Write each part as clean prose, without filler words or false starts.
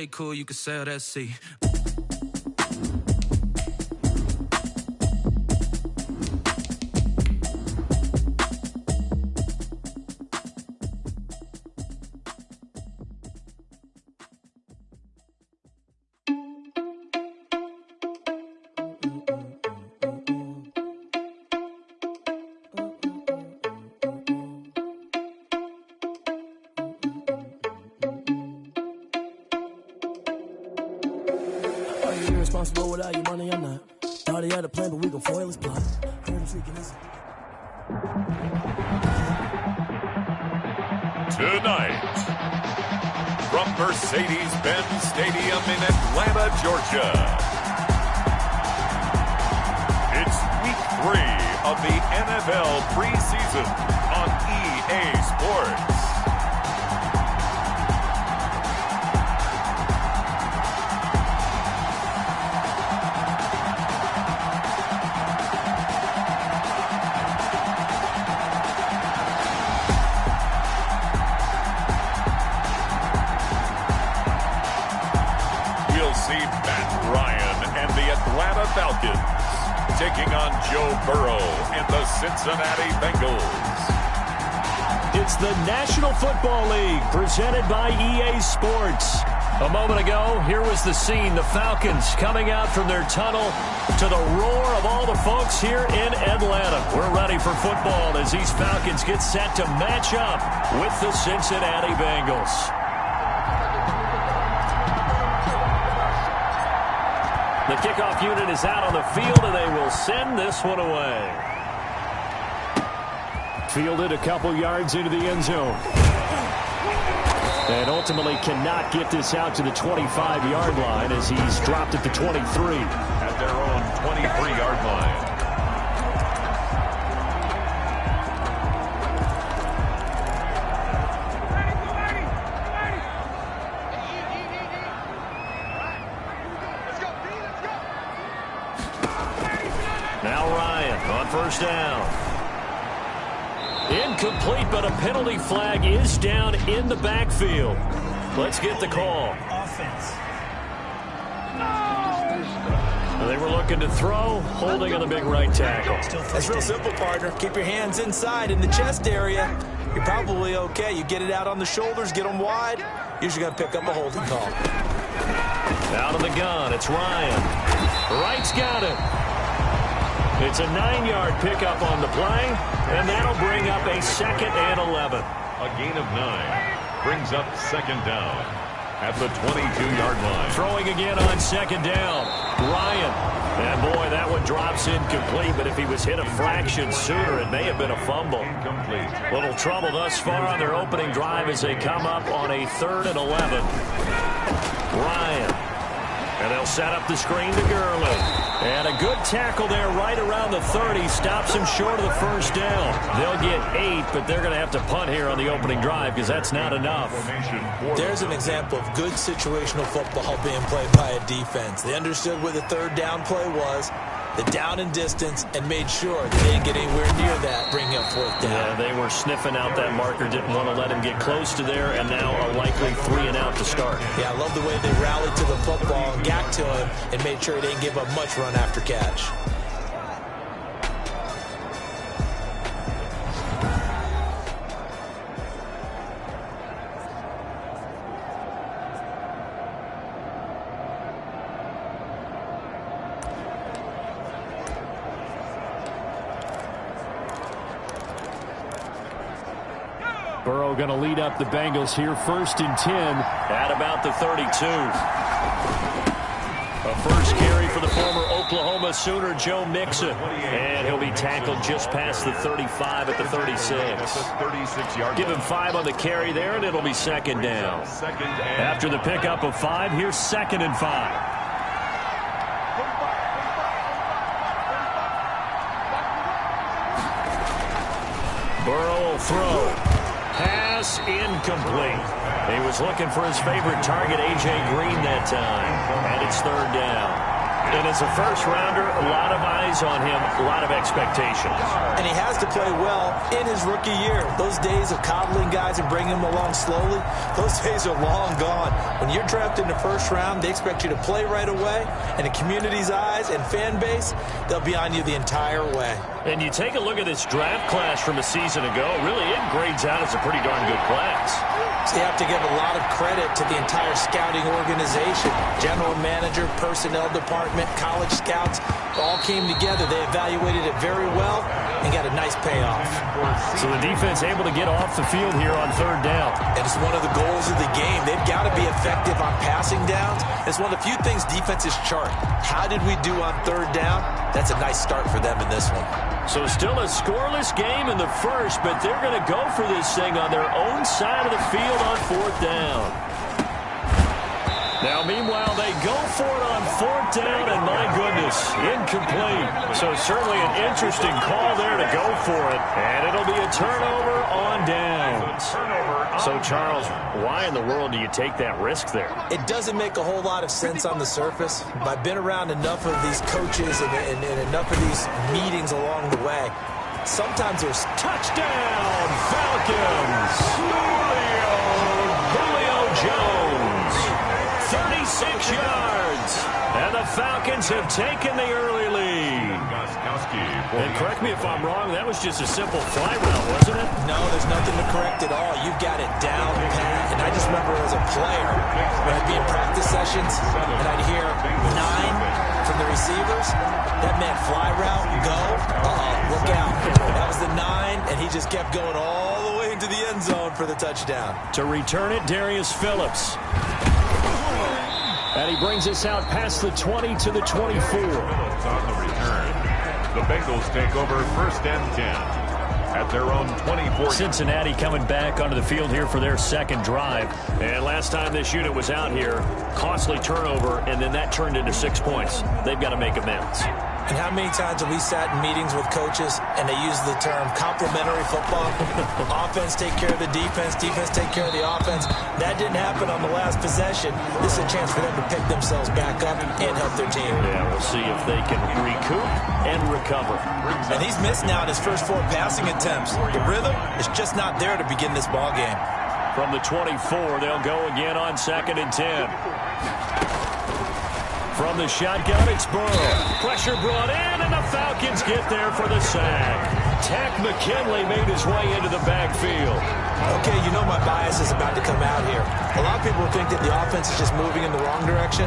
Okay, cool, you can sail that sea. Irresponsible without your money, I'm not. Thought he had a plan, but we gon' foil his plot. Heard him speaking this. Tonight, from Mercedes-Benz Stadium in Atlanta, Georgia, it's Week 3 of the NFL preseason on EA Sports. Falcons taking on Joe Burrow and the Cincinnati Bengals. It's the National Football League presented by EA Sports. A moment ago, here was the scene. The Falcons coming out from their tunnel to the roar of all the folks here in Atlanta. We're ready for football as these Falcons get set to match up with the Cincinnati Bengals. The kickoff unit is out on the field, and they will send this one away. Fielded a couple yards into the end zone. And ultimately cannot get this out to the 25-yard line as he's dropped at the 23. At their own 23-yard line. First down. Incomplete, but a penalty flag is down in the backfield. Let's get the call. Offense. They were looking to throw, holding on the big right tackle. That's real simple, partner. Keep your hands inside in the chest area. You're probably okay. You get it out on the shoulders, get them wide. Usually going to pick up a holding call. Out of the gun, it's Ryan. Wright's got it. It's a 9-yard pickup on the play, and that'll bring up a 2nd and 11. A gain of 9 brings up 2nd down at the 22-yard line. Throwing again on 2nd down. Ryan. And, boy, that one drops incomplete, but if he was hit a fraction sooner, it may have been a fumble. Incomplete. Little trouble thus far on their opening drive as they come up on a 3rd and 11. Ryan. And they'll set up the screen to Gurley. And a good tackle there right around the 30. Stops him short of the first down. They'll get 8, but they're going to have to punt here on the opening drive because that's not enough. There's an example of good situational football being played by a defense. They understood where the 3rd down play was, the down and distance, and made sure they didn't get anywhere near that, bringing up 4th down. Yeah, they were sniffing out that marker, didn't want to let him get close to there, and now a likely 3 and out to start. Yeah, I love the way they rallied to the football and got to him and made sure he didn't give up much run after catch. Burrow going to lead up the Bengals here, 1st and 10 at about the 32. A first carry for the former Oklahoma Sooner, Joe Mixon. And he'll be tackled just past the 35 at the 36. Give him 5 on the carry there, and it'll be 2nd down. After the pickup of 5, here's 2nd and 5. Burrow will throw. Pass incomplete. He was looking for his favorite target, A.J. Green, that time. And it's 3rd down. And as a first-rounder, a lot of eyes on him, a lot of expectations. And he has to play well in his rookie year. Those days of coddling guys and bringing them along slowly, those days are long gone. When you're drafted in the first round, they expect you to play right away. And the community's eyes and fan base, they'll be on you the entire way. And you take a look at this draft class from a season ago, really it grades out as a pretty darn good class. So you have to give a lot of credit to the entire scouting organization. General manager, personnel department, college scouts, all came together. They evaluated it very well and got a nice payoff. So the defense able to get off the field here on third down. And it's one of the goals of the game. They've got to be effective on passing downs. It's one of the few things defenses chart. How did we do on third down? That's a nice start for them in this one. So still a scoreless game in the first, but they're going to go for this thing on their own side of the field on fourth down. Now, meanwhile, they go for it on fourth down, and my goodness, incomplete. So certainly an interesting call there to go for it, and it'll be a turnover on downs. So, Charles, why in the world do you take that risk there? It doesn't make a whole lot of sense on the surface, but I've been around enough of these coaches and enough of these meetings along the way. Sometimes there's touchdown, Falcons! Julio Jones, 36 yards, and the Falcons have taken the early lead. And correct me if I'm wrong, that was just a simple fly route, wasn't it? No, there's nothing to correct at all. You've got it down pat. And I just remember as a player, when I'd be in practice sessions, and I'd hear 9 from the receivers, that meant fly route, go, look out. That was the 9, and he just kept going all the way into the end zone for the touchdown. To return it, Darius Phillips. And he brings us out past the 20 to the 24. On the return. The Bengals take over first and 10 at their own 24. Cincinnati coming back onto the field here for their second drive. And last time this unit was out here, costly turnover, and then that turned into 6 points. They've got to make amends. And how many times have we sat in meetings with coaches and they use the term complementary football? Offense take care of the defense, defense take care of the offense. That didn't happen on the last possession. This is a chance for them to pick themselves back up and help their team. Yeah, we'll see if they can recoup and recover. And he's missed now in his first 4 passing attempts. The rhythm is just not there to begin this ball game. From the 24, they'll go again on 2nd and 10. From the shotgun, it's Burrow. Pressure brought in, and the Falcons get there for the sack. Takk McKinley made his way into the backfield. Okay, you know my bias is about to come out here. A lot of people think that the offense is just moving in the wrong direction.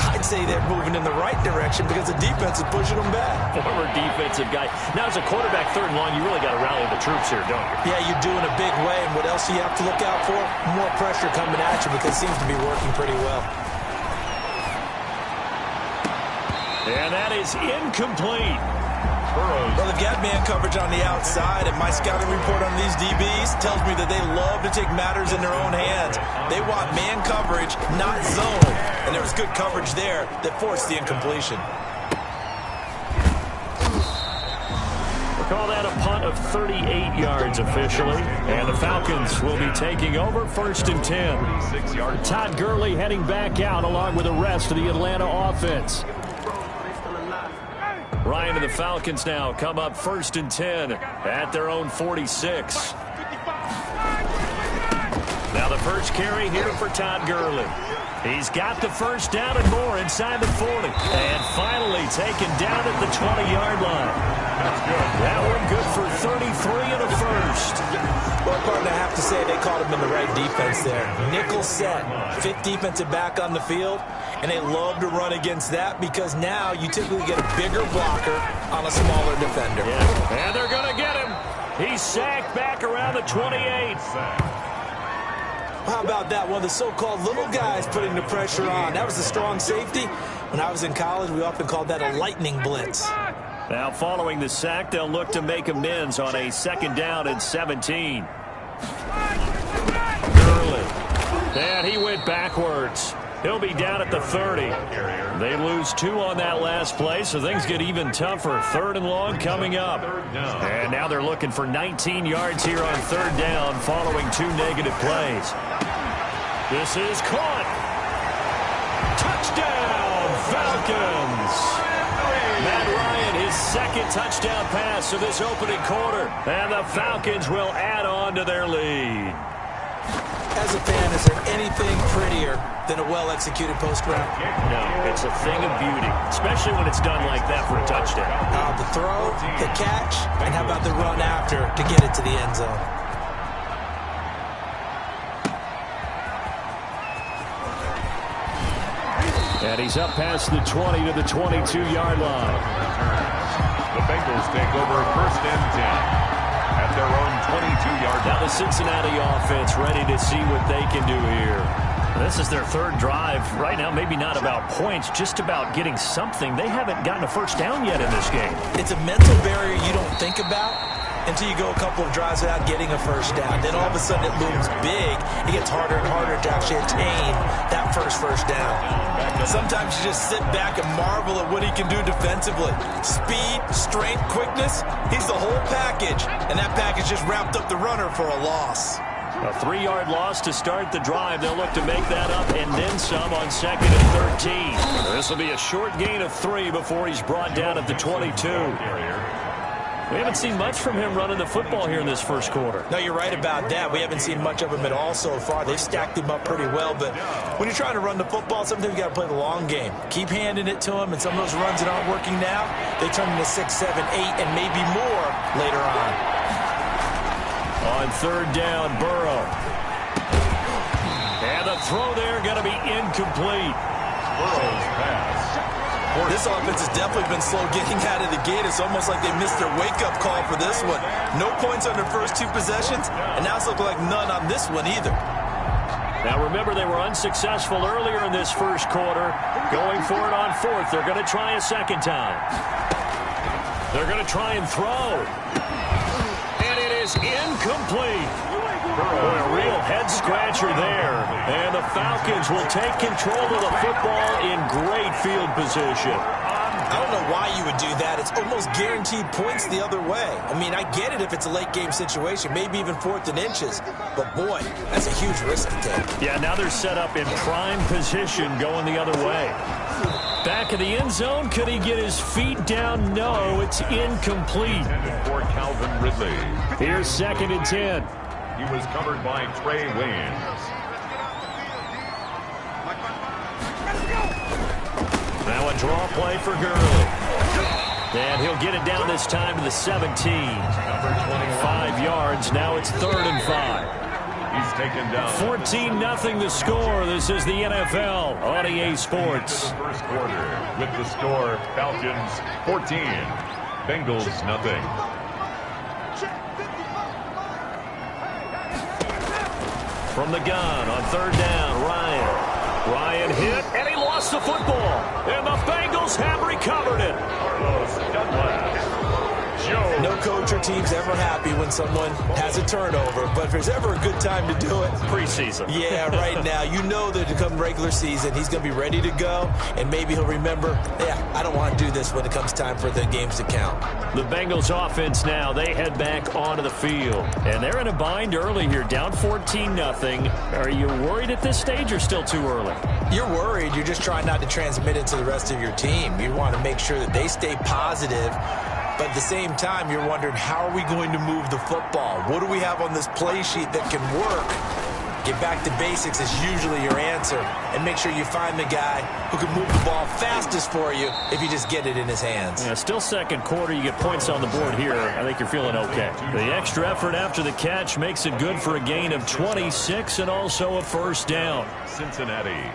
I'd say they're moving in the right direction because the defense is pushing them back. Former defensive guy. Now, as a quarterback, 3rd and long, you really got to rally the troops here, don't you? Yeah, you do in a big way. And what else do you have to look out for? More pressure coming at you because it seems to be working pretty well. And that is incomplete. Well, they've got man coverage on the outside, and my scouting report on these DBs tells me that they love to take matters in their own hands. They want man coverage, not zone. And there was good coverage there that forced the incompletion. We'll call that a punt of 38 yards officially. And the Falcons will be taking over 1st and 10. Todd Gurley heading back out along with the rest of the Atlanta offense. Ryan and the Falcons now come up 1st and 10 at their own 46. Now the first carry here for Todd Gurley. He's got the first down and more inside the 40. And finally taken down at the 20-yard line. That's good. That one good for 33 and a first. Well, partner, I have to say they called him in the right defense there. Nickel set, 5th defensive back on the field. And they love to run against that because now you typically get a bigger blocker on a smaller defender. Yeah. And they're going to get him. He's sacked back around the 28. How about that? One of the so-called little guys putting the pressure on. That was a strong safety. When I was in college, we often called that a lightning blitz. Now following the sack, they'll look to make amends on a 2nd down and 17. Gurley. And he went backwards. He'll be down at the 30. They lose 2 on that last play, so things get even tougher. 3rd and long coming up. And now they're looking for 19 yards here on 3rd down following 2 negative plays. This is caught. Touchdown, Falcons. Matt Ryan, his second touchdown pass of this opening quarter. And the Falcons will add on to their lead. As a fan, is there anything prettier than a well-executed post route? No, it's a thing of beauty, especially when it's done like that for a touchdown. The throw, the catch, and how about the run after to get it to the end zone? And he's up past the 20 to the 22-yard line. The Bengals take over first and 10 at their own 22-yard line. Now the Cincinnati offense ready to see what they can do here. This is their third drive. Right now, maybe not about points, just about getting something. They haven't gotten a first down yet in this game. It's a mental barrier you don't think about until you go a couple of drives without getting a first down. Then all of a sudden it looms big. It gets harder and harder to actually attain that first down. Sometimes you just sit back and marvel at what he can do defensively. Speed, strength, quickness, he's the whole package. And that package just wrapped up the runner for a loss. A 3-yard loss to start the drive. They'll look to make that up and then some on 2nd and 13. This will be a short gain of 3 before he's brought down at the 22. We haven't seen much from him running the football here in this first quarter. No, you're right about that. We haven't seen much of him at all so far. They've stacked him up pretty well, but when you're trying to run the football, sometimes you got to play the long game. Keep handing it to him, and some of those runs that aren't working now, they turn into 6, 7, 8, and maybe more later on. On 3rd down, Burrow. And the throw there going to be incomplete. Burrow's pass. This offense has definitely been slow getting out of the gate. It's almost like they missed their wake-up call for this one. No points on their first 2 possessions, and now it's looking like none on this one either. Now remember, they were unsuccessful earlier in this first quarter. Going for it on 4th. They're going to try a second time. They're going to try and throw. And it is incomplete. Boy, a real head-scratcher there. And the Falcons will take control of the football in great field position. I don't know why you would do that. It's almost guaranteed points the other way. I mean, I get it if it's a late-game situation, maybe even 4th and inches. But, boy, that's a huge risk to take. Yeah, now they're set up in prime position going the other way. Back of the end zone. Could he get his feet down? No, it's incomplete. For Calvin Ridley. Here's 2nd and 10. He was covered by Trey Waynes. Now a draw play for Gurley. And he'll get it down this time to the 17. 5 yards. Now it's 3rd and 5. He's taken down. 14-0 the score. This is the NFL on EA Sports. First quarter with the score Falcons 14, Bengals nothing. From the gun on 3rd down, Ryan hit, and he lost the football. And the Bengals have recovered it. Carlos Dunlap. No coach or team's ever happy when someone has a turnover, but if there's ever a good time to do it, preseason. Yeah, right now. You know that to come regular season, he's going to be ready to go, and maybe he'll remember, yeah, I don't want to do this when it comes time for the games to count. The Bengals offense now, they head back onto the field, and they're in a bind early here, down 14-0. Are you worried at this stage or still too early? You're worried. You're just trying not to transmit it to the rest of your team. You want to make sure that they stay positive. But at the same time, you're wondering, how are we going to move the football? What do we have on this play sheet that can work? Get back to basics is usually your answer. And make sure you find the guy who can move the ball fastest for you if you just get it in his hands. Yeah, still second quarter. You get points on the board here. I think you're feeling okay. The extra effort after the catch makes it good for a gain of 26 and also a first down. Cincinnati.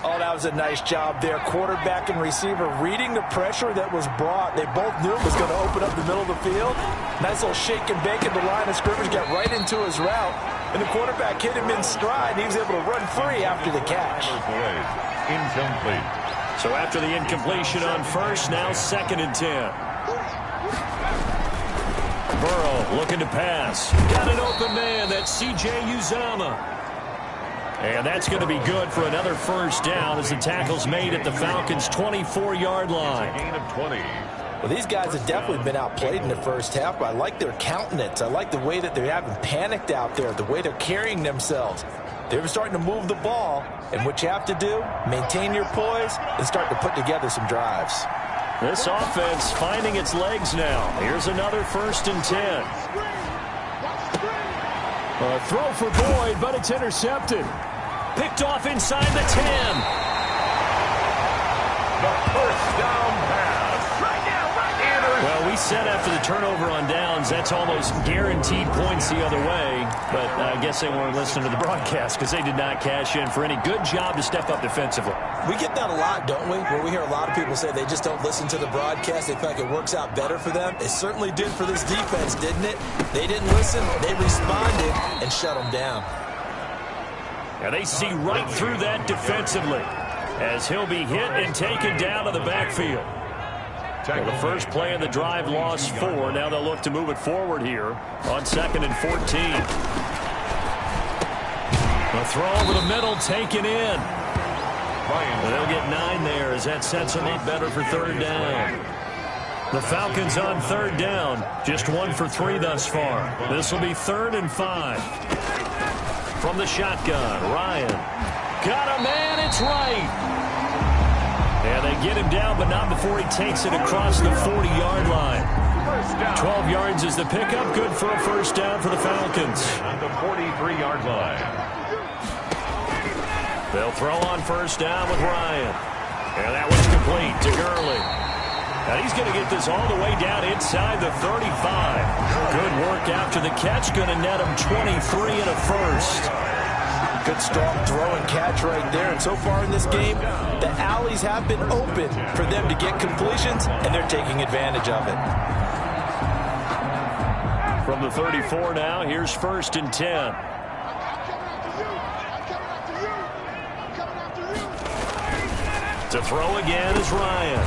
Oh, that was a nice job there. Quarterback and receiver reading the pressure that was brought. They both knew it was going to open up the middle of the field. Nice little shake and bake at the line of scrimmage. Got right into his route. And the quarterback hit him in stride. He was able to run free after the catch. Incomplete. So after the incompletion on first, now 2nd and 10. Burrow looking to pass. Got an open man. That's C.J. Uzomah. And that's going to be good for another first down as the tackle's made at the Falcons' 24-yard line. Gain of 20. Well, these guys have definitely been outplayed in the first half, but I like their countenance. I like the way that they haven't panicked out there, the way they're carrying themselves. They're starting to move the ball, and what you have to do, maintain your poise and start to put together some drives. This offense finding its legs now. Here's another 1st and 10. A throw for Boyd, but it's intercepted. Picked off inside the 10. The first down pass. Well, we said after the turnover on downs, that's almost guaranteed points the other way. But I guess they weren't listening to the broadcast because they did not cash in for any good job to step up defensively. We get that a lot, don't we? Where we hear a lot of people say they just don't listen to the broadcast. They feel like it works out better for them. It certainly did for this defense, didn't it? They didn't listen. They responded and shut them down. And they see right through that defensively as he'll be hit and taken down to the backfield. Well, the first play of the drive lost 4. Now they'll look to move it forward here on 2nd and 14. A throw over the middle taken in. They'll get 9 there as that sets them up better for 3rd down. The Falcons on 3rd down. Just 1 for 3 thus far. This will be 3rd and 5. From the shotgun, Ryan. Got a man, it's right. And they get him down, but not before he takes it across the 40-yard line. 12 yards is the pickup. Good for a 1st down for the Falcons. On the 43-yard line. They'll throw on 1st down with Ryan. And that was complete to Gurley. Now he's going to get this all the way down inside the 35. Good work after the catch. Going to net him 23 and a 1st. Good strong throw and catch right there. And so far in this game, the alleys have been open for them to get completions, and they're taking advantage of it. From the 34 now, here's 1st and 10. To throw again is Ryan.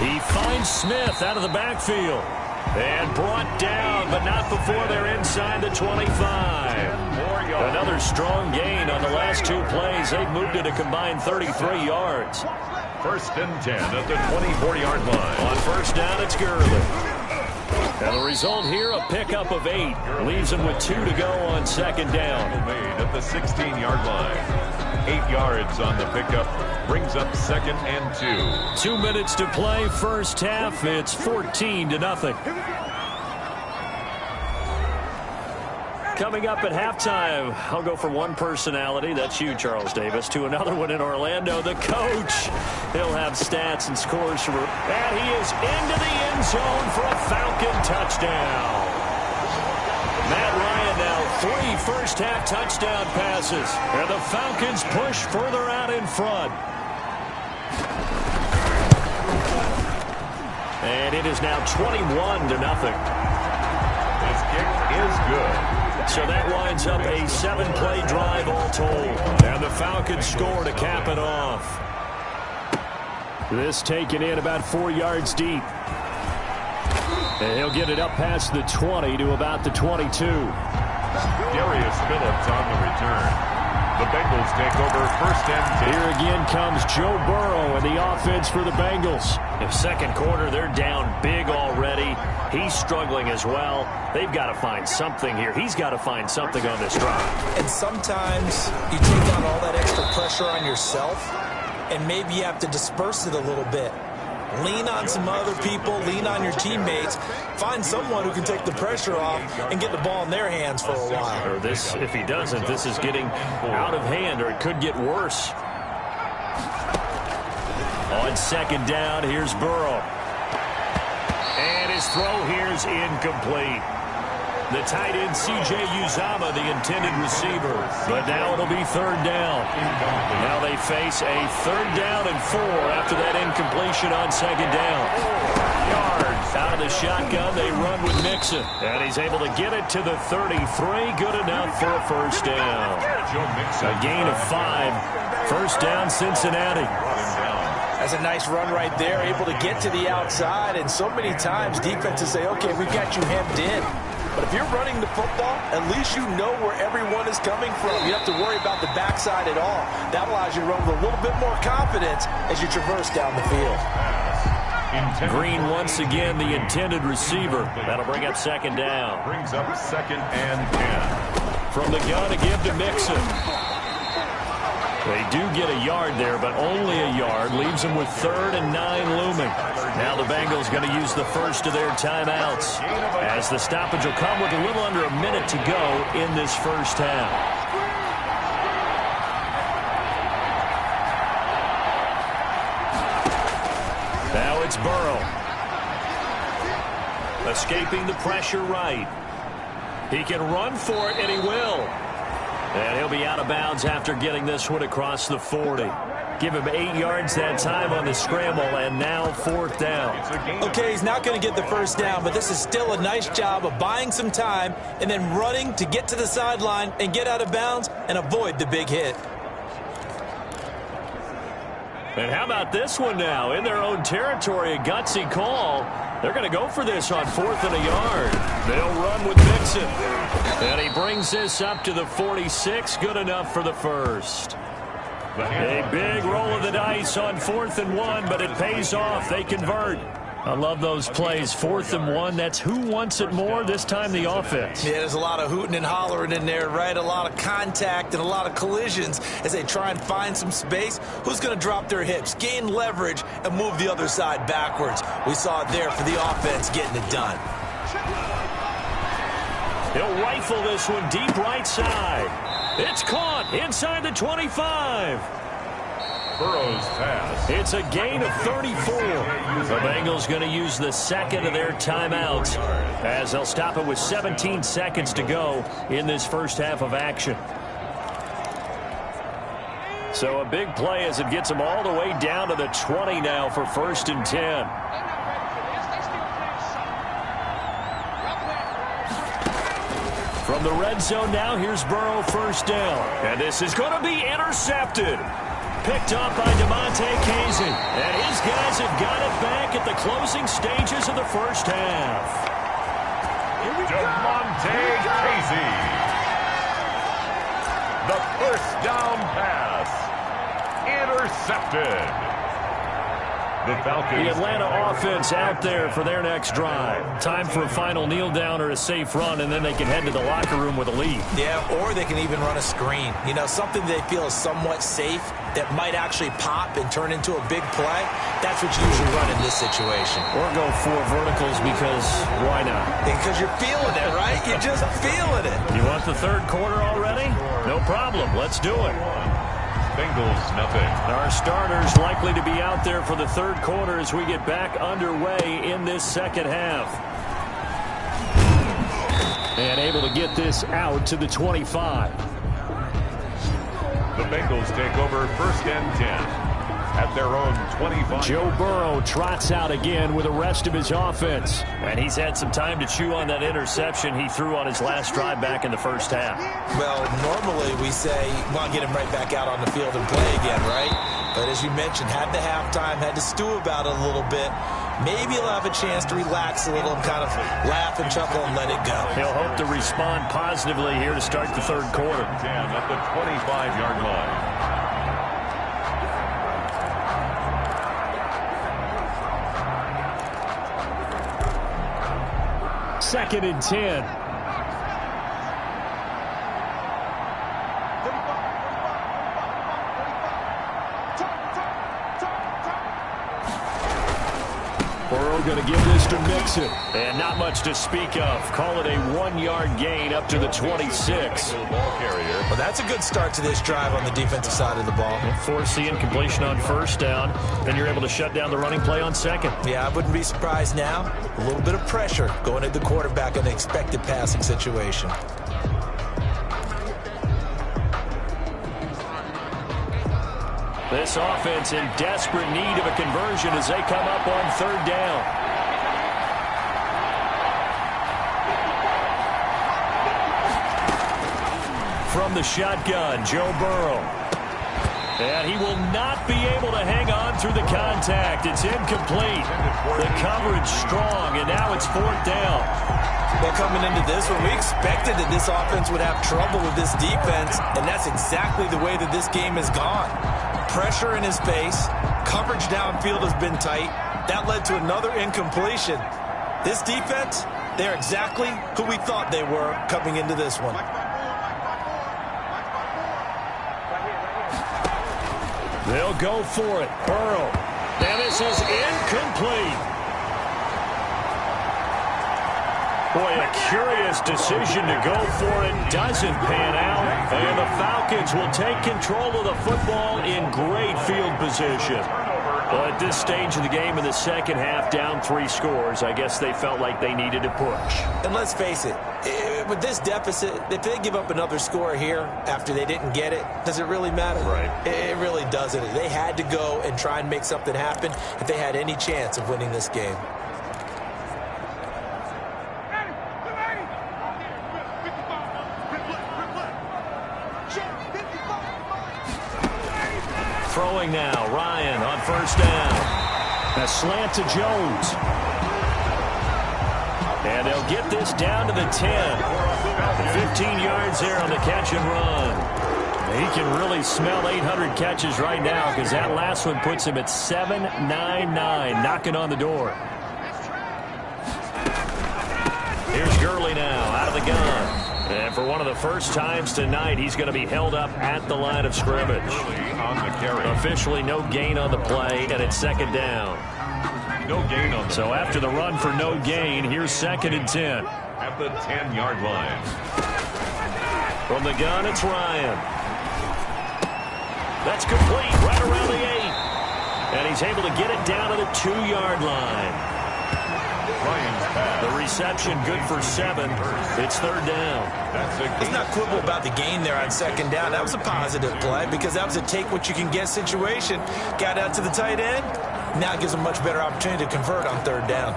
He finds Smith out of the backfield. And brought down, but not before they're inside the 25. Another strong gain on the last 2 plays. They've moved it a combined 33 yards. 1st and 10 at the 24-yard line. On 1st down, it's Gurley. And the result here, a pickup of 8. Leaves them with 2 to go on 2nd down. Made at the 16-yard line. 8 yards on the pickup. Brings up 2nd and 2. 2 minutes to play, 1st half. It's 14-0. Coming up at halftime, I'll go from one personality, that's you, Charles Davis, to another one in Orlando, the coach. He'll have stats and scores. And he is into the end zone for a Falcon touchdown. Matt Ryan now 3 first-half touchdown passes. And the Falcons push further out in front. And it is now 21-0. This kick is good. So that winds up a 7-play drive all told. And the Falcons score to cap it off. This taken in about 4 yards deep. And he'll get it up past the 20 to about the 22. Darius Phillips on the return. The Bengals take over 1st and 10. Here again comes Joe Burrow and the offense for the Bengals. In 2nd quarter, they're down big already. He's struggling as well. They've got to find something here. He's got to find something on this drive. And sometimes you take on all that extra pressure on yourself, and maybe you have to disperse it a little bit. Lean on some other people, lean on your teammates, find someone who can take the pressure off and get the ball in their hands for a while. Or this, if he doesn't, this is getting out of hand, or it could get worse. On 2nd down, here's Burrow. And his throw here's incomplete. The tight end, C.J. Uzomah, the intended receiver. But now it'll be 3rd down. Now they face a 3rd down and 4 after that incompletion on 2nd down. Yards out of the shotgun. They run with Mixon. And he's able to get it to the 33. Good enough for a 1st down. A gain of 5. 1st down, Cincinnati. That's a nice run right there, able to get to the outside. And so many times defenses say, okay, we've got you hemmed in. But if you're running the football, at least you know where everyone is coming from. You don't have to worry about the backside at all. That allows you to run with a little bit more confidence as you traverse down the field. Green once again the intended receiver. That'll bring up 2nd down. Brings up 2nd and 10. From the gun to give to Mixon. They do get a yard there, but only a yard. Leaves them with 3rd and 9 looming. Now the Bengals going to use the first of their timeouts, as the stoppage will come with a little under a minute to go in this first half. Now it's Burrow. Escaping the pressure right. He can run for it, and he will. And he'll be out of bounds after getting this one across the 40. Give him 8 yards that time on the scramble, and now 4th down. Okay, he's not going to get the first down, but this is still a nice job of buying some time and then running to get to the sideline and get out of bounds and avoid the big hit. And how about this one now? In their own territory, a gutsy call. They're going to go for this on 4th and a yard. They'll run with Mixon. And he brings this up to the 46. Good enough for the first. A big roll of the dice on 4th and 1, but it pays off. They convert. I love those plays. 4th and 1, that's who wants it more, this time the offense. Yeah, there's a lot of hooting and hollering in there, right? A lot of contact and a lot of collisions as they try and find some space. Who's going to drop their hips, gain leverage, and move the other side backwards? We saw it there for the offense getting it done. He'll rifle this one deep right side. It's caught inside the 25. Burrow's pass. It's a gain of 34. The Bengals going to use the second of their timeouts, as they'll stop it with 17 seconds to go in this first half of action. So a big play as it gets them all the way down to the 20 now for 1st and 10. From the red zone now, here's Burrow, 1st down. And this is going to be intercepted. Picked up by Damontae Kazee. And his guys have got it back at the closing stages of the first half. Damontae Kazee. The 1st down pass. Intercepted. The Falcons. The Atlanta offense out there for their next drive. Time for a final kneel down or a safe run, and then they can head to the locker room with a lead. Yeah, or they can even run a screen. You know, something they feel is somewhat safe that might actually pop and turn into a big play. That's what you usually run in this situation. Or go 4 verticals, because why not? Because you're feeling it, right? You're just feeling it. You want the 3rd quarter already? No problem. Let's do it. Bengals nothing. Our starters likely to be out there for the 3rd quarter as we get back underway in this second half. And able to get this out to the 25. The Bengals take over 1st and 10 at their own 25. Joe Burrow trots out again with the rest of his offense. And he's had some time to chew on that interception he threw on his last drive back in the first half. Well, normally we say, well, get him right back out on the field and play again, right? But as you mentioned, had the halftime, had to stew about it a little bit. Maybe he'll have a chance to relax a little and kind of laugh and chuckle and let it go. He'll hope to respond positively here to start the 3rd quarter. 10 at the 25-yard line. 2nd and 10. Burrow going to give this to Mixon. And not much to speak of. Call it a 1-yard gain up to the 26. Well, that's a good start to this drive on the defensive side of the ball. Force the incompletion on 1st down. Then you're able to shut down the running play on 2nd. Yeah, I wouldn't be surprised now. A little bit of pressure going at the quarterback in an expected passing situation. This offense in desperate need of a conversion as they come up on 3rd down. From the shotgun, Joe Burrow. And he will not be able to hang on through the contact. It's incomplete. The coverage strong, and now it's 4th down. Well, coming into this one, we expected that this offense would have trouble with this defense, and that's exactly the way that this game has gone. Pressure in his face, coverage downfield has been tight. That led to another incompletion. This defense, they're exactly who we thought they were coming into this one. They'll go for it. Burrow. And this is incomplete. Boy, a curious decision to go for it. Doesn't pan out. And the Falcons will take control of the football in great field position. Well, at this stage of the game in the second half, down 3 scores, I guess they felt like they needed to push. And let's face it, with this deficit, if they give up another score here after they didn't get it, does it really matter? Right. It really doesn't. They had to go and try and make something happen if they had any chance of winning this game. Throwing now, Ryan on first down. A slant to Jones. And they'll get this down to the 10. 15 yards there on the catch and run. He can really smell 800 catches right now because that last one puts him at 799, knocking on the door. Here's Gurley now out of the gun. And for one of the first times tonight, he's going to be held up at the line of scrimmage. On the carry. Officially no gain on the play, and it's second down. No gain on the So after the run for no gain, here's 2nd and 10. at the 10-yard line. From the gun, it's Ryan. That's complete right around the 8. And he's able to get it down to the 2-yard line. Ryan's pass. The reception good for 7. It's 3rd down. That's a Let's not quibble about the gain there on second down. That was a positive play because that was a take-what-you-can-get situation. Got out to the tight end. Now it gives them much better opportunity to convert on 3rd down.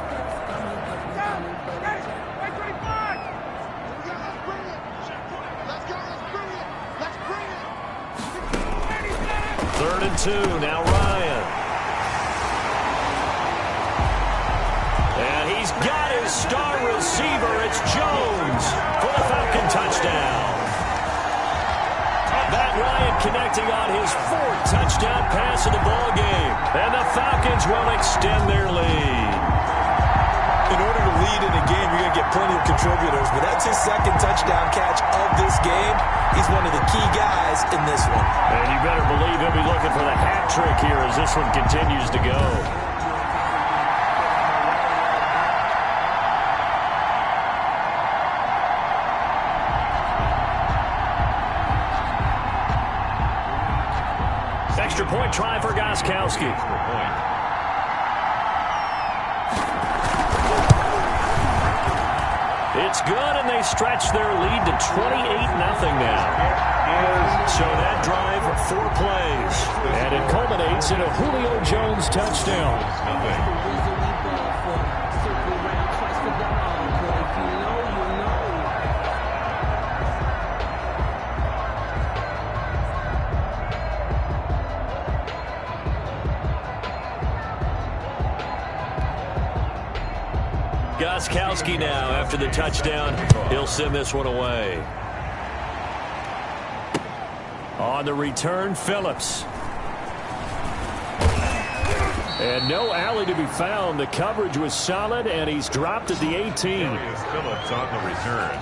Third and 2. Now Ryan. And he's got his star receiver. It's Jones for the Falcon touchdown. Matt Ryan connecting on his 4th touchdown pass of the ball game. And the Falcons will extend their lead. In order to lead in a game, you're going to get plenty of contributors, but that's his 2nd touchdown catch of this game. He's one of the key guys in this one. And you better believe he'll be looking for the hat trick here as this one continues to go. Extra point try for Gostkowski. It's good, and they stretch their lead to 28-0 now. So that drive, 4 plays. And it culminates in a Julio Jones touchdown. Gostkowski now after the touchdown. He'll send this one away. On the return, Phillips. And no alley to be found. The coverage was solid, and he's dropped at the 18. Phillips on the return.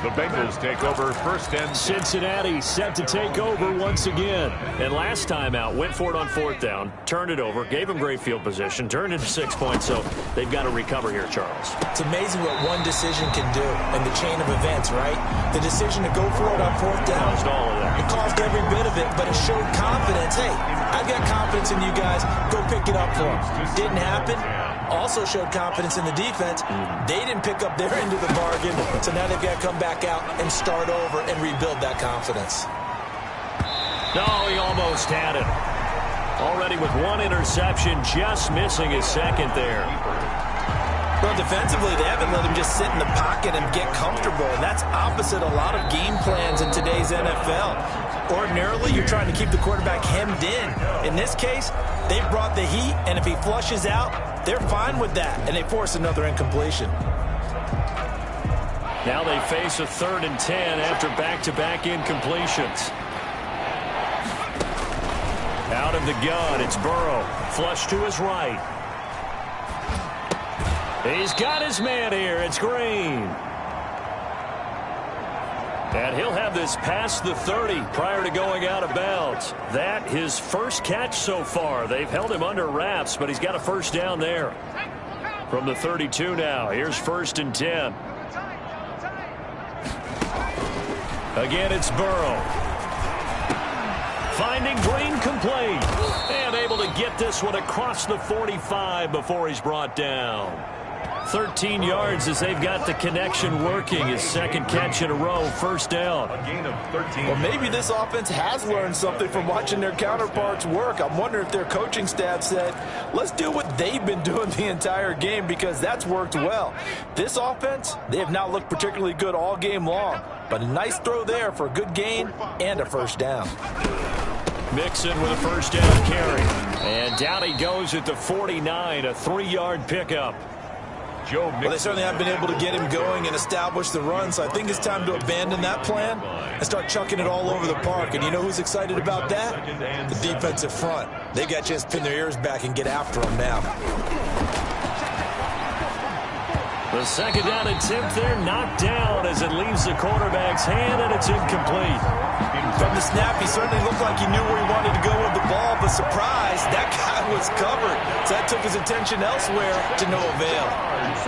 The Bengals take over 1st and 10. Cincinnati set to take over once again. And last time out, went for it on 4th down, turned it over, gave him great field position, turned into 6 points, so they've got to recover here, Charles. It's amazing what one decision can do in the chain of events, right? The decision to go for it on 4th down. Caused all of that. It caused every bit of it, but it showed confidence. Hey, I've got confidence in you guys. Go pick it up for them. Didn't happen. Also showed confidence in the defense. They didn't pick up their end of the bargain, so now they've got to come back out and start over and rebuild that confidence. No, he almost had it. Already with 1 interception, just missing his 2nd there. Well, defensively, they haven't let him just sit in the pocket and get comfortable, and that's opposite a lot of game plans in today's NFL. Ordinarily, you're trying to keep the quarterback hemmed in. In this case, they've brought the heat, and if he flushes out, they're fine with that, and they force another incompletion. Now they face a 3rd and 10 after back-to-back incompletions. Out of the gun, it's Burrow. Flush to his right. He's got his man here. It's Green. And he'll have this past the 30 prior to going out of bounds. That his first catch so far. They've held him under wraps, but he's got a first down there. From the 32 now, here's 1st and 10. Again, it's Burrow. Finding Green complete. And able to get this one across the 45 before he's brought down. 13 yards as they've got the connection working. His second catch in a row, first down. A gain of 13. Well, maybe this offense has learned something from watching their counterparts work. I'm wondering if their coaching staff said, let's do what they've been doing the entire game, because that's worked well. This offense, they have not looked particularly good all game long, but a nice throw there for a good gain and a first down. Mixon with a first down carry. And down he goes at the 49, a 3-yard pickup. Well, they certainly have been able to get him going and establish the run, so I think it's time to abandon that plan and start chucking it all over the park. And you know who's excited about that? The defensive front. They got a chance to pin their ears back and get after him now. The second down attempt there knocked down as it leaves the quarterback's hand, and it's incomplete. From the snap, he certainly looked like he knew where he wanted to go with the ball, but surprise, that guy was covered. So that took his attention elsewhere to no avail.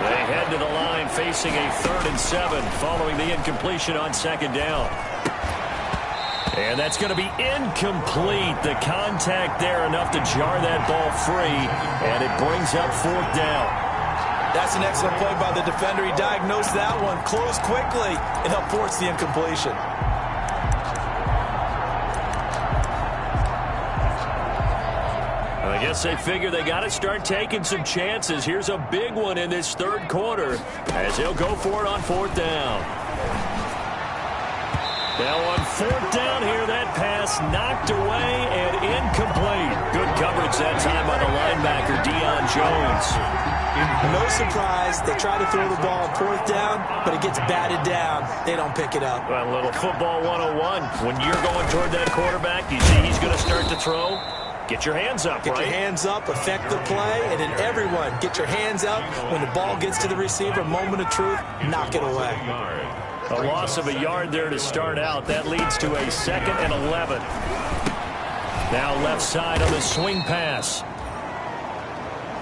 They head to the line facing a 3rd and 7 following the incompletion on second down. And that's going to be incomplete. The contact there enough to jar that ball free, and it brings up 4th down. That's an excellent play by the defender. He diagnosed that one, closed quickly, and helped force the incompletion. I guess they figure they got to start taking some chances. Here's a big one in this 3rd quarter as they'll go for it on 4th down. Now on 4th down here, that pass knocked away and incomplete. Good coverage that time by the linebacker, Deion Jones. No surprise, they try to throw the ball on 4th down, but it gets batted down. They don't pick it up. Well, a little football 101. When you're going toward that quarterback, you see he's going to start to throw. Get your hands up, Get your hands up, affect the play, and then everyone, get your hands up. When the ball gets to the receiver, moment of truth, knock it away. A loss of a yard there to start out. That leads to a 2nd and 11. Now left side on the swing pass.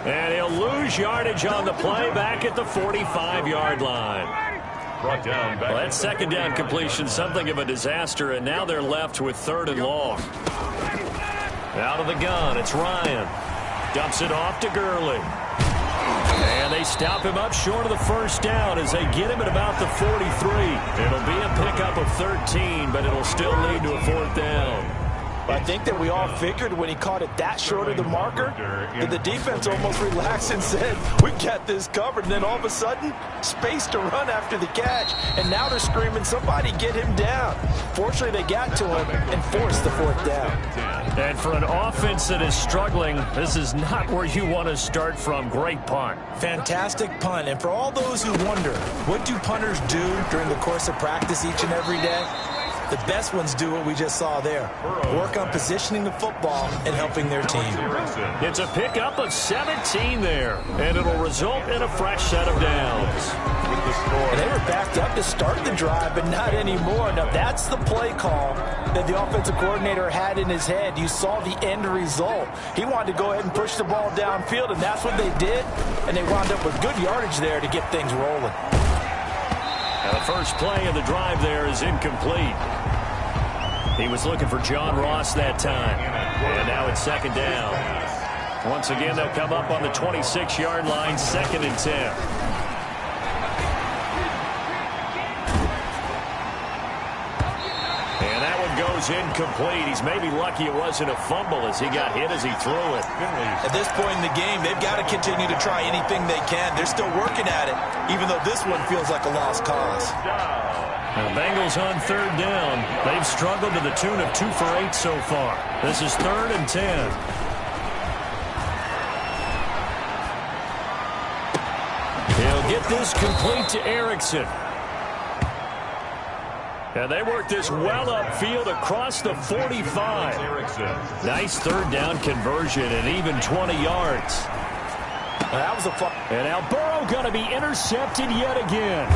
And he'll lose yardage on the play back at the 45-yard line. Brought down back. Well, that second down completion, something of a disaster, and now they're left with 3rd and long. Out of the gun, it's Ryan. Dumps it off to Gurley. And they stop him up short of the first down as they get him at about the 43. It'll be a pickup of 13, but it'll still lead to a 4th down. I think that we all figured when he caught it that short of the marker that the defense almost relaxed and said, we got this covered. And then all of a sudden, space to run after the catch. And now they're screaming, somebody get him down. Fortunately, they got to him and forced the 4th down. And for an offense that is struggling, this is not where you want to start from. Great punt. Fantastic punt. And for all those who wonder, what do punters do during the course of practice each and every day? The best ones do what we just saw there. Work on positioning the football and helping their team. It's a pickup of 17 there, and it'll result in a fresh set of downs. And they were backed up to start the drive, but not anymore. Now, that's the play call that the offensive coordinator had in his head. You saw the end result. He wanted to go ahead and push the ball downfield, and that's what they did. And they wound up with good yardage there to get things rolling. Now the first play of the drive there is incomplete. He was looking for John Ross that time. And now it's 2nd down. Once again, they'll come up on the 26-yard line, 2nd and 10. Goes incomplete. He's maybe lucky it wasn't a fumble as he got hit as he threw it. At this point in the game, they've got to continue to try anything they can. They're still working at it, even though this one feels like a lost cause. The Bengals on 3rd down. They've struggled to the tune of 2 for 8 so far. This is 3rd and 10. He'll get this complete to Erickson. And they work this well upfield across the 45. Nice 3rd down conversion and even 20 yards. That was a fun. And now Burrow going to be intercepted yet again.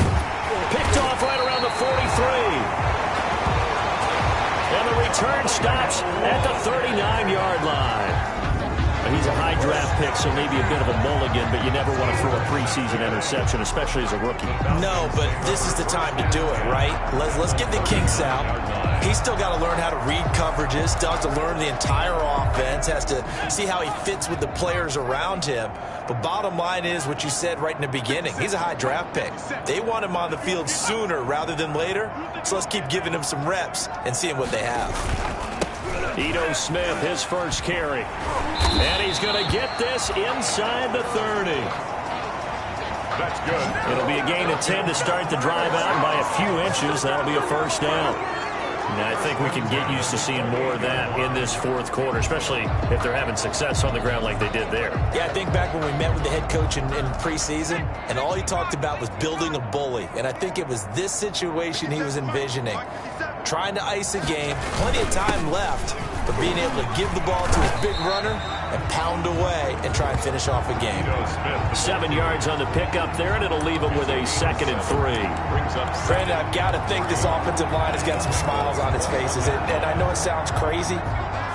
Picked off right around the 43. return stops at the 39-yard line. He's a high draft pick, so maybe a bit of a mulligan, but you never want to throw a preseason interception, especially as a rookie. No, but this is the time to do it, right? Let's get the kinks out. He's still got to learn how to read coverages, still has to learn the entire offense, has to see how he fits with the players around him. But bottom line is what you said right in the beginning. He's a high draft pick. They want him on the field sooner rather than later, so let's keep giving him some reps and seeing what they have. Ito Smith, his first carry. And he's going to get this inside the 30. That's good. It'll be a gain of 10 to start the drive out, and by a few inches, that'll be a first down. And I think we can get used to seeing more of that in this fourth quarter, especially if they're having success on the ground like they did there. Yeah, I think back when we met with the head coach in preseason, and all he talked about was building a bully. And I think it was this situation he was envisioning. Trying to ice a game, plenty of time left, but being able to give the ball to his big runner and pound away and try and finish off a game. 7 yards on the pickup there, and it'll leave him with a 2nd and 3. Brandon, I've got to think this offensive line has got some smiles on its faces. And I know it sounds crazy,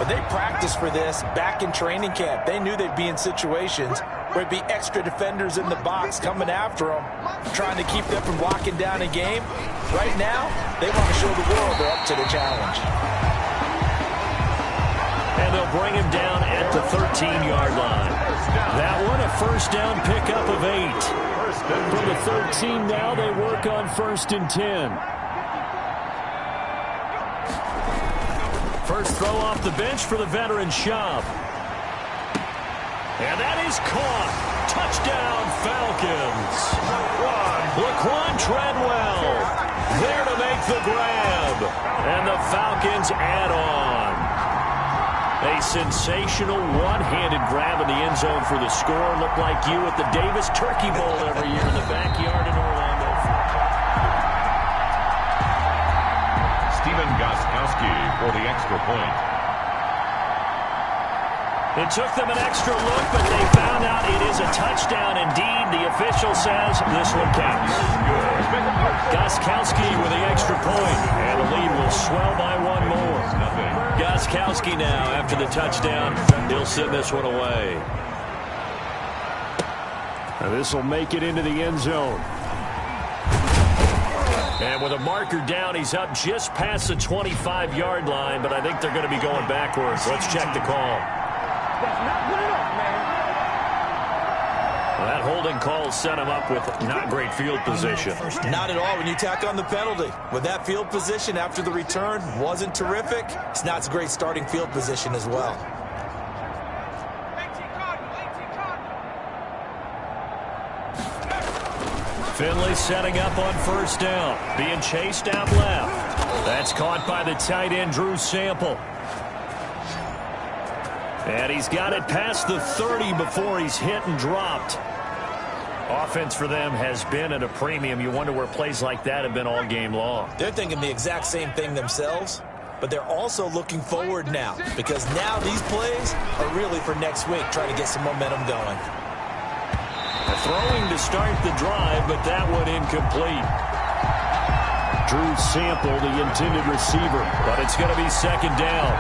but they practiced for this back in training camp. They knew they'd be in situations where it'd be extra defenders in the box coming after them, trying to keep them from locking down a game. Right now, they want to show the world they're up to the challenge. And they'll bring him down at the 13-yard line. That one, a first down pickup of 8. From the 13 now, they work on 1st and 10. First throw off the bench for the veteran Schaub. And that is caught. Touchdown, Falcons. Laquan Treadwell there to make the grab. And the Falcons add on. A sensational one-handed grab in the end zone for the score. Looked like you at the Davis Turkey Bowl every year in the backyard in Orlando. Stephen Gostkowski for the extra point. It took them an extra look, but they found out it is a touchdown indeed. The official says this one counts. Gostkowski with the extra point, and the lead will swell by one more. Gostkowski now, after the touchdown, he'll send this one away. This will make it into the end zone. And with a marker down, he's up just past the 25-yard line, but I think they're going to be going backwards. Let's check the call. Well, that holding call set him up with not great field position. Not at all when you tack on the penalty. With that field position after the return wasn't terrific, it's not a great starting field position as well. Finley setting up on first down, being chased out left. That's caught by the tight end, Drew Sample. And he's got it past the 30 before he's hit and dropped. Offense for them has been at a premium. You wonder where plays like that have been all game long. They're thinking the exact same thing themselves, but they're also looking forward now because now these plays are really for next week, trying to get some momentum going. Throwing to start the drive, but that one incomplete. Drew Sample, the intended receiver, but it's going to be 2nd down.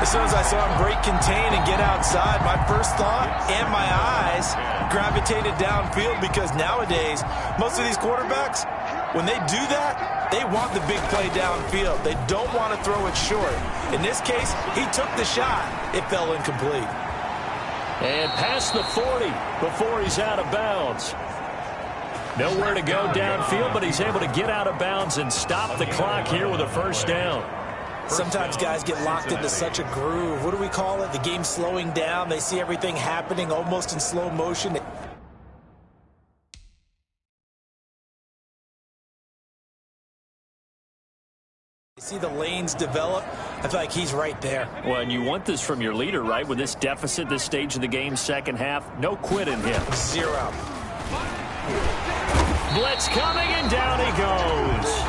As soon as I saw him break contain and get outside, my first thought and my eyes gravitated downfield because nowadays, most of these quarterbacks, when they do that, they want the big play downfield. They don't want to throw it short. In this case, he took the shot. It fell incomplete. And past the 40 before he's out of bounds. Nowhere to go downfield, but he's able to get out of bounds and stop the clock here with a first down. Sometimes guys get locked into such a groove. What do we call it? The game slowing down. They see everything happening almost in slow motion. They see the lanes develop. I feel like he's right there. Well, and you want this from your leader, right? With this deficit, this stage of the game, second half, no quit in him. 0. Blitz coming, and down he goes.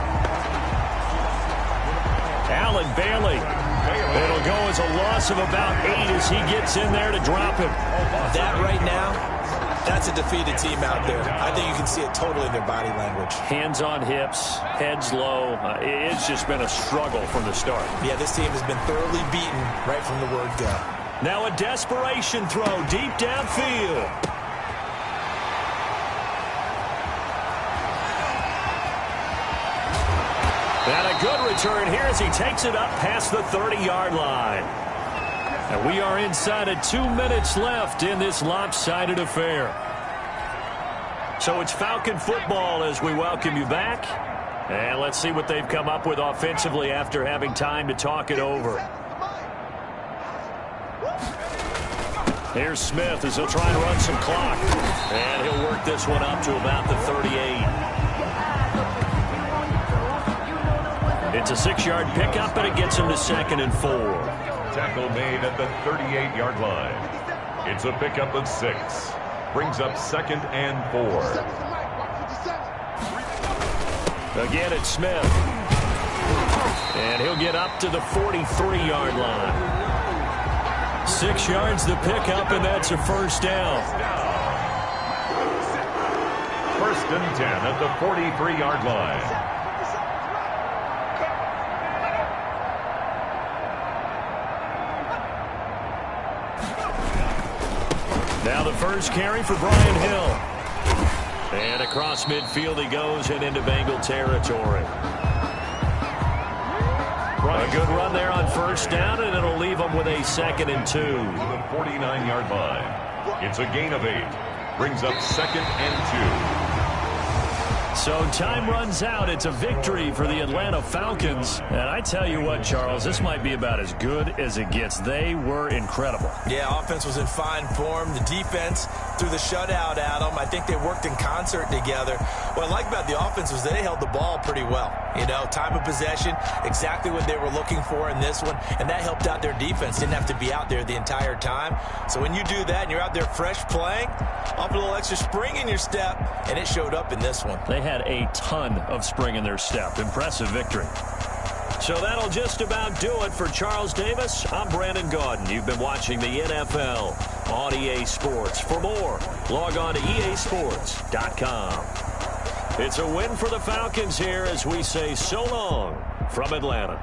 Allen Bailey. It'll go as a loss of about 8 as he gets in there to drop him. That right now That's a defeated team out there. I think you can see it totally in their body language. Hands on hips, heads low. It's just been a struggle from the start. Yeah, this team has been thoroughly beaten right from the word go. Now a desperation throw deep downfield. And a good return here as he takes it up past the 30-yard line. And we are inside of 2 minutes left in this lopsided affair. So it's Falcon football as we welcome you back. And let's see what they've come up with offensively after having time to talk it over. Here's Smith as he'll try and run some clock. And he'll work this one up to about the 38. It's a 6-yard pickup, and it gets him to 2nd and 4. Tackle made at the 38-yard line. It's a pickup of 6. Brings up 2nd and 4. Again, it's Smith. And he'll get up to the 43-yard line. 6 yards the pickup, and that's a first down. 1st and 10 at the 43-yard line. Now the first carry for Brian Hill. And across midfield he goes and into Bengal territory. A good run there on first down, and it'll leave them with a 2nd and 2. To the 49-yard line. It's a gain of 8. Brings up 2nd and 2. So time runs out. It's a victory for the Atlanta Falcons. And I tell you what, Charles, this might be about as good as it gets. They were incredible. Yeah, offense was in fine form. The defense threw the shutout at them. I think they worked in concert together. What I like about the offense was they held the ball pretty well. You know, time of possession, exactly what they were looking for in this one. And that helped out their defense. Didn't have to be out there the entire time. So when you do that and you're out there fresh playing, off a little extra spring in your step, and it showed up in this one. They had a ton of spring in their step. Impressive victory. So that'll just about do it for Charles Davis. I'm Brandon Gaudin. You've been watching the NFL on EA Sports. For more, log on to easports.com. It's a win for the Falcons here as we say so long from Atlanta.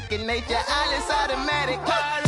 second nature. I just automatic.